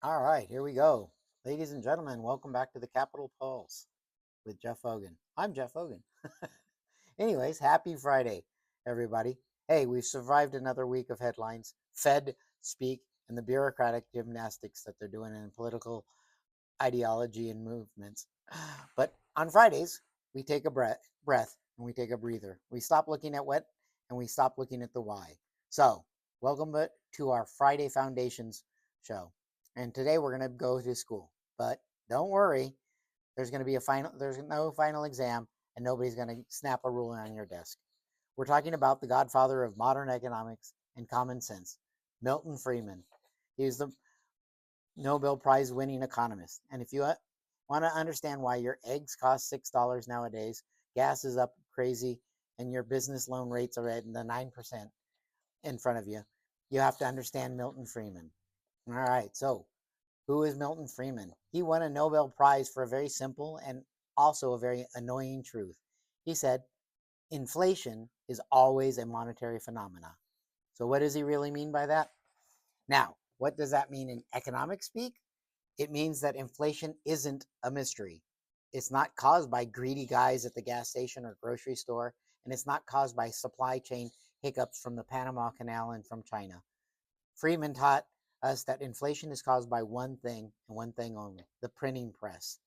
All right, here we go. Ladies and gentlemen, welcome back to the Capital Pulse with Jeff Hogan. I'm Jeff Hogan. Anyways, happy Friday, everybody. Hey, we've survived another week of headlines, Fed speak, and the bureaucratic gymnastics that they're doing in political ideology and movements. But on Fridays, we take a breath and we take a breather. We stop looking at what and we stop looking at the why. So, welcome to our Friday Foundations show. And today we're going to go to school. But don't worry, there's no final exam and nobody's going to snap a ruler on your desk. We're talking about the godfather of modern economics and common sense, Milton Friedman. He was the Nobel Prize winning economist. And if you want to understand why your eggs cost $6 nowadays, gas is up crazy, and your business loan rates are at the 9% in front of you, you have to understand Milton Freeman. All right, so who is Milton Freeman? He won a Nobel Prize for a very simple and also a very annoying truth. He said, inflation is always a monetary phenomena. So what does he really mean by that? Now, what does that mean in economic speak? It means that inflation isn't a mystery. It's not caused by greedy guys at the gas station or grocery store, and it's not caused by supply chain hiccups from the Panama Canal and from China. Freeman taught us that inflation is caused by one thing and one thing only, the printing press.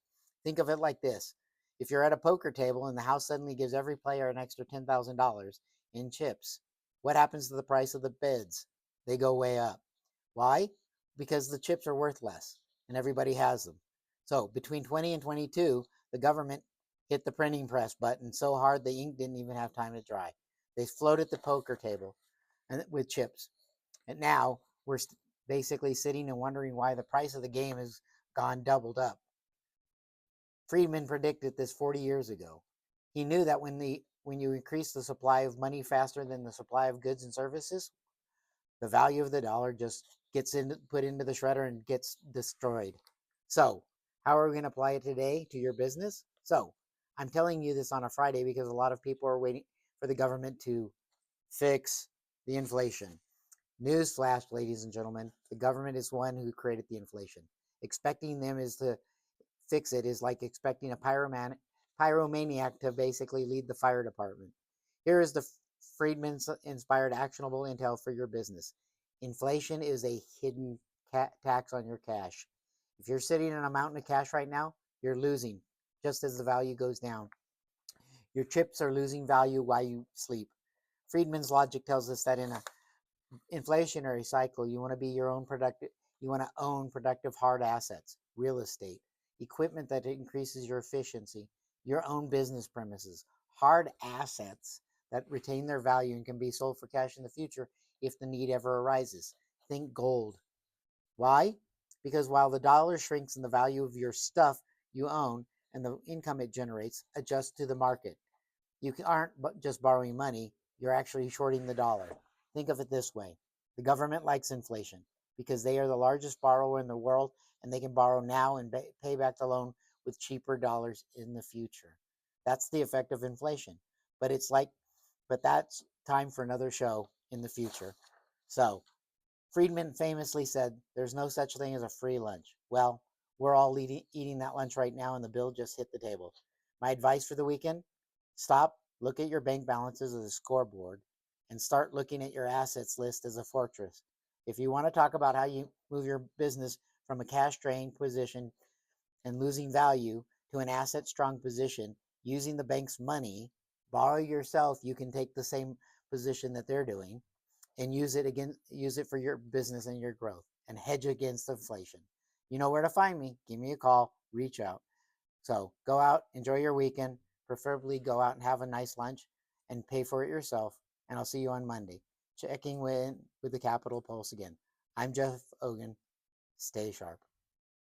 Think of it like this. If you're at a poker table and the house suddenly gives every player an extra $10,000 in chips, what happens to the price of the bids? They go way up. Why? Because the chips are worth less and everybody has them. So between 20 and 22, the government hit the printing press button so hard the ink didn't even have time to dry. They floated the poker table with chips. And now we're basically sitting and wondering why the price of the game has gone doubled up. Friedman predicted this 40 years ago. He knew that when you increase the supply of money faster than the supply of goods and services, the value of the dollar just gets put into the shredder and gets destroyed. So, how are we going to apply it today to your business? So, I'm telling you this on a Friday because a lot of people are waiting for the government to fix the inflation. Newsflash, ladies and gentlemen, the government is one who created the inflation. Expecting them is to fix it is like expecting a pyromaniac to basically lead the fire department. Here is the Friedman inspired actionable intel for your business. Inflation is a hidden tax on your cash. If you're sitting on a mountain of cash right now, you're losing just as the value goes down. Your chips are losing value while you sleep. Friedman's logic tells us that in a inflationary cycle, you want to be your own productive, you want to own productive hard assets, real estate, equipment that increases your efficiency, your own business premises, hard assets that retain their value and can be sold for cash in the future if the need ever arises. Think gold. Why? Because while the dollar shrinks and the value of your stuff you own and the income it generates adjusts to the market, you aren't just borrowing money, you're actually shorting the dollar. Think of it this way. The government likes inflation because they are the largest borrower in the world and they can borrow now and pay back the loan with cheaper dollars in the future. That's the effect of inflation. But but that's time for another show in the future. So, Friedman famously said, there's no such thing as a free lunch. Well, we're all eating that lunch right now and the bill just hit the table. My advice for the weekend, stop, look at your bank balances as a scoreboard, and start looking at your assets list as a fortress. If you want to talk about how you move your business from a cash drain position and losing value to an asset strong position using the bank's money, borrow yourself, you can take the same position that they're doing and use it for your business and your growth and hedge against inflation. You know where to find me. Give me a call, reach out. So go out, enjoy your weekend, preferably go out and have a nice lunch and pay for it yourself. And I'll see you on Monday. Checking with the Capital Pulse again. I'm Jeff Hogan. Stay sharp.